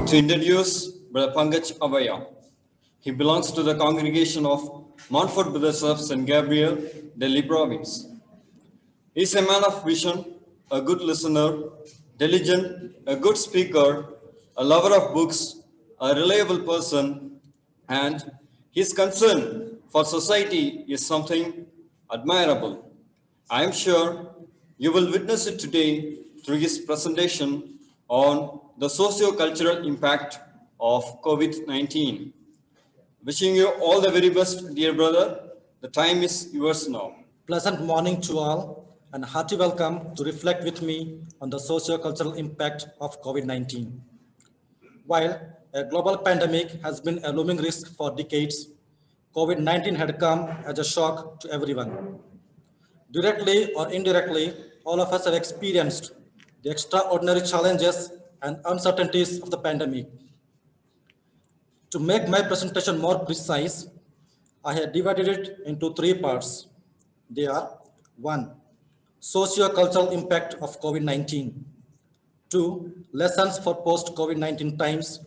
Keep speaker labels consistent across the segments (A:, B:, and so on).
A: To introduce Brother Pankaj Awaya. He belongs to the congregation of Montfort Brothers of St. Gabriel, Delhi province. He is a man of vision, a good listener, diligent, a good speaker, a lover of books, a reliable person, and his concern for society is something admirable. I am sure you will witness it today through his presentation on the socio-cultural impact of COVID-19. Wishing you all the very best, dear brother. The time is yours now.
B: Pleasant morning to all and hearty welcome to reflect with me on the socio-cultural impact of COVID-19. While a global pandemic has been a looming risk for decades, COVID-19 had come as a shock to everyone. Directly or indirectly, all of us have experienced the extraordinary challenges and uncertainties of the pandemic. To make my presentation more precise, I have divided it into three parts. They are 1. Socio-cultural impact of COVID-19. 2. Lessons for post-COVID-19 times.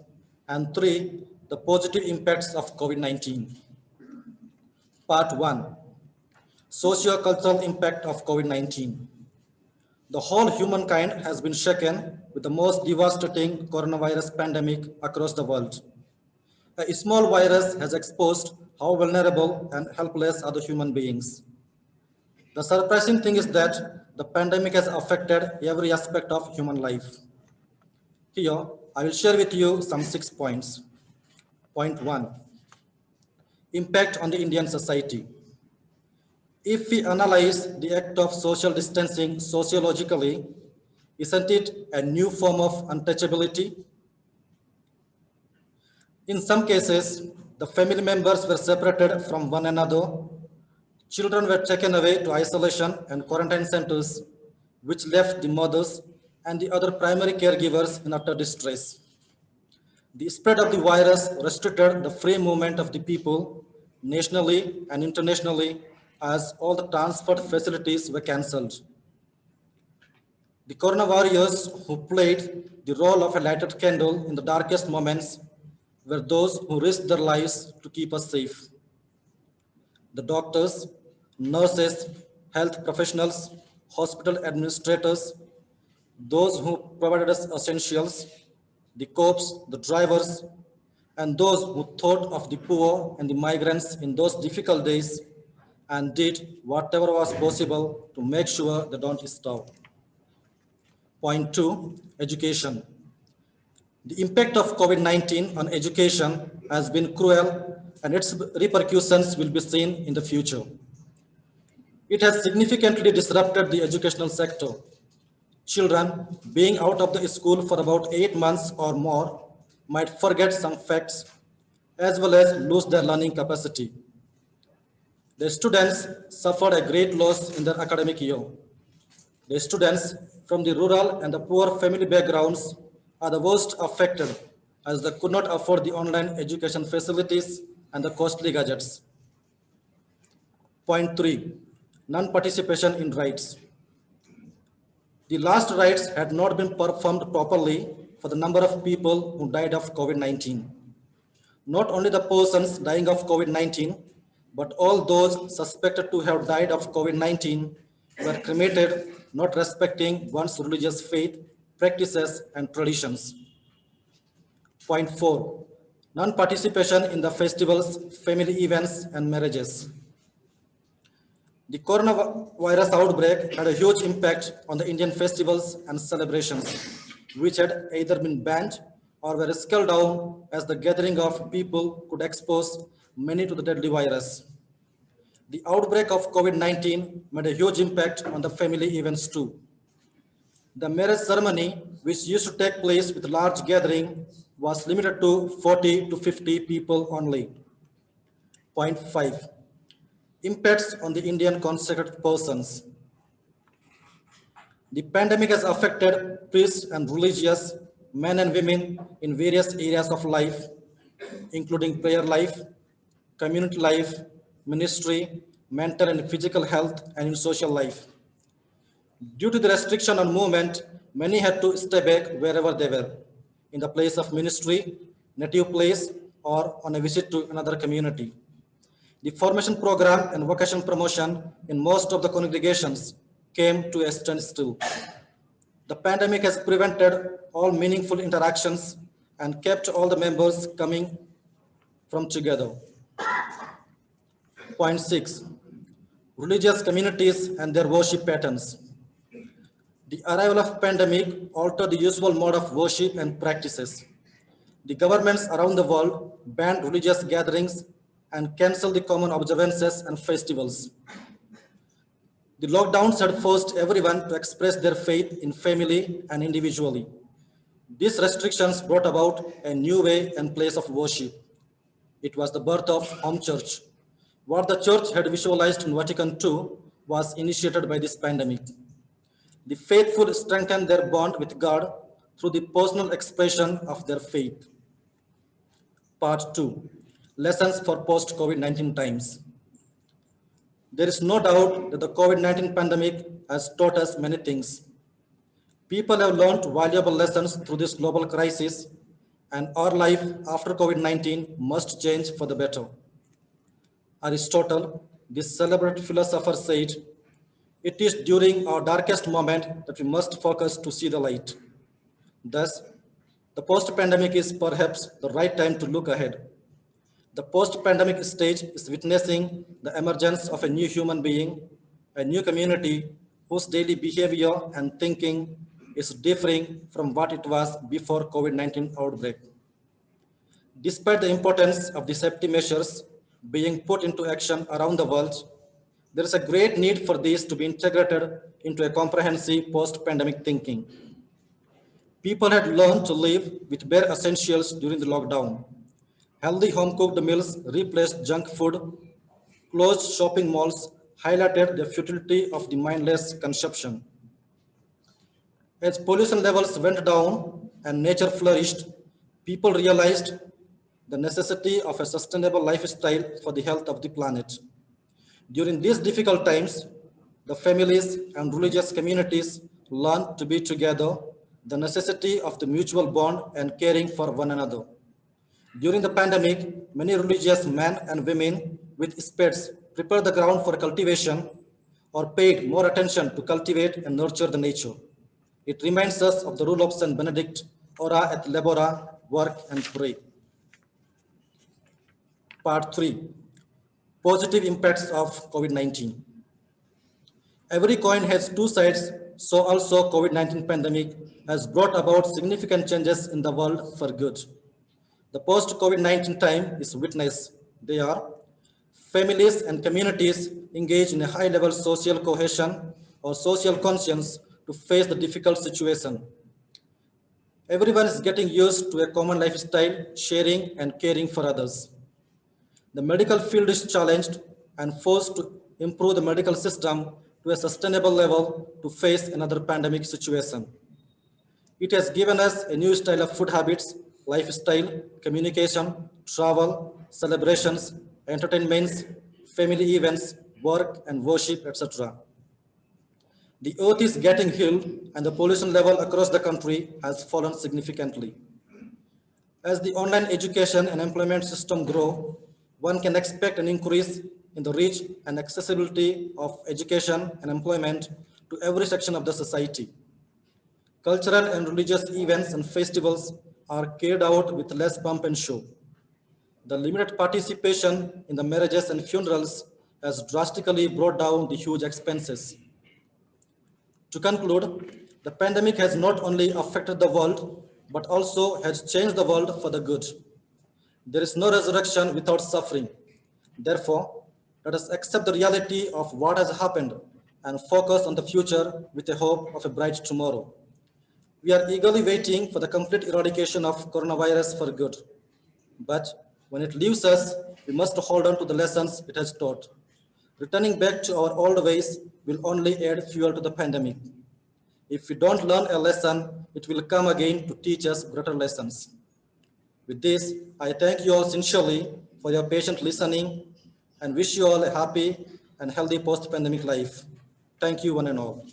B: And 3. The positive impacts of COVID-19. Part 1. Socio-cultural impact of COVID-19. The whole humankind has been shaken with the most devastating coronavirus pandemic across the world. A small virus has exposed how vulnerable and helpless are the human beings. The surprising thing is that the pandemic has affected every aspect of human life. Here, I will share with you some 6 points. Point 1. Impact on the Indian society. If we analyze the act of social distancing sociologically, isn't it a new form of untouchability? In some cases, the family members were separated from one another. Children were taken away to isolation and quarantine centers, which left the mothers and the other primary caregivers in utter distress. The spread of the virus restricted the free movement of the people nationally and internationally as all the transport facilities were cancelled. The corona warriors who played the role of a lighted candle in the darkest moments were those who risked their lives to keep us safe. The doctors, nurses, health professionals, hospital administrators, those who provided us essentials, the cops, the drivers, and those who thought of the poor and the migrants in those difficult days and did whatever was possible to make sure they don't starve. Point 2, education. The impact of COVID-19 on education has been cruel and its repercussions will be seen in the future. It has significantly disrupted the educational sector. Children being out of the school for about 8 months or more might forget some facts as well as lose their learning capacity. The students suffered a great loss in their academic year. The students from the rural and the poor family backgrounds are the worst affected as they could not afford the online education facilities and the costly gadgets. Point 3. Non-participation in rites. The last rites had not been performed properly for the number of people who died of COVID-19. Not only the persons dying of COVID-19, but all those suspected to have died of COVID-19 were cremated, not respecting one's religious faith, practices, and traditions. Point 4. Non-participation in the festivals, family events, and marriages. The coronavirus outbreak had a huge impact on the Indian festivals and celebrations, which had either been banned or were scaled down as the gathering of people could expose many to the deadly virus. The outbreak of COVID-19 made a huge impact on the family events too. The marriage ceremony, which used to take place with large gathering, was limited to 40 to 50 people only. Point 5. Impacts on the Indian consecrated persons. The pandemic has affected priests and religious, men and women in various areas of life, including prayer life, community life, ministry, mental and physical health, and in social life. Due to the restriction on movement, many had to stay back wherever they were. in the place of ministry, native place, or on a visit to another community. The formation program and vocation promotion in most of the congregations came to a standstill. The pandemic has prevented all meaningful interactions and kept all the members coming from together. Point 6. Religious communities and their worship patterns. The arrival of pandemic altered the usual mode of worship and practices. The governments around the world banned religious gatherings and canceled the common observances and festivals. The lockdowns had forced everyone to express their faith in family and individually. These restrictions brought about a new way and place of worship. It was the birth of home church. What the church had visualized in Vatican II was initiated by this pandemic. The faithful strengthened their bond with God through the personal expression of their faith. Part 2. Lessons for post-COVID-19 times. There is no doubt that the COVID-19 pandemic has taught us many things. People have learned valuable lessons through this global crisis, and our life after COVID-19 must change for the better. Aristotle, this celebrated philosopher, said, "It is during our darkest moment that we must focus to see the light." Thus, the post-pandemic is perhaps the right time to look ahead. The post-pandemic stage is witnessing the emergence of a new human being, a new community whose daily behavior and thinking is differing from what it was before COVID-19 outbreak. Despite the importance of the safety measures being put into action around the world, there is a great need for these to be integrated into a comprehensive post-pandemic thinking. People had learned to live with bare essentials during the lockdown. Healthy home-cooked meals replaced junk food. Closed shopping malls highlighted the futility of the mindless consumption. As pollution levels went down and nature flourished, people realized the necessity of a sustainable lifestyle for the health of the planet. During these difficult times, the families and religious communities learned to be together, the necessity of the mutual bond and caring for one another. During the pandemic, many religious men and women with spades prepared the ground for cultivation or paid more attention to cultivate and nurture the nature. It reminds us of the rule of Saint Benedict, ora et labora, work and pray. Part 3. Positive impacts of COVID-19. Every coin has two sides, so also COVID-19 pandemic has brought about significant changes in the world for good. The post-COVID-19 time is witness. They are families and communities engage in a high-level social cohesion or social conscience to face the difficult situation. Everyone is getting used to a common lifestyle, sharing and caring for others. The medical field is challenged and forced to improve the medical system to a sustainable level to face another pandemic situation. It has given us a new style of food habits, lifestyle, communication, travel, celebrations, entertainments, family events, work and worship, etc. The earth is getting healed and the pollution level across the country has fallen significantly. As the online education and employment system grow, one can expect an increase in the reach and accessibility of education and employment to every section of the society. Cultural and religious events and festivals are carried out with less pomp and show. The limited participation in the marriages and funerals has drastically brought down the huge expenses. To conclude, the pandemic has not only affected the world, but also has changed the world for the good. There is no resurrection without suffering. Therefore, let us accept the reality of what has happened and focus on the future with a hope of a bright tomorrow. We are eagerly waiting for the complete eradication of coronavirus for good. But when it leaves us, we must hold on to the lessons it has taught. Returning back to our old ways will only add fuel to the pandemic. If we don't learn a lesson, it will come again to teach us greater lessons. With this, I thank you all sincerely for your patient listening and wish you all a happy and healthy post-pandemic life. Thank you one and all.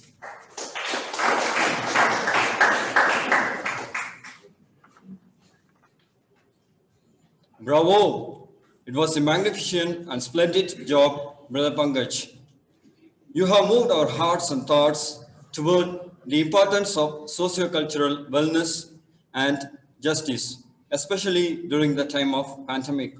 A: Bravo! It was a magnificent and splendid job, Brother Pankaj. You have moved our hearts and thoughts toward the importance of socio-cultural wellness and justice, especially during the time of pandemic.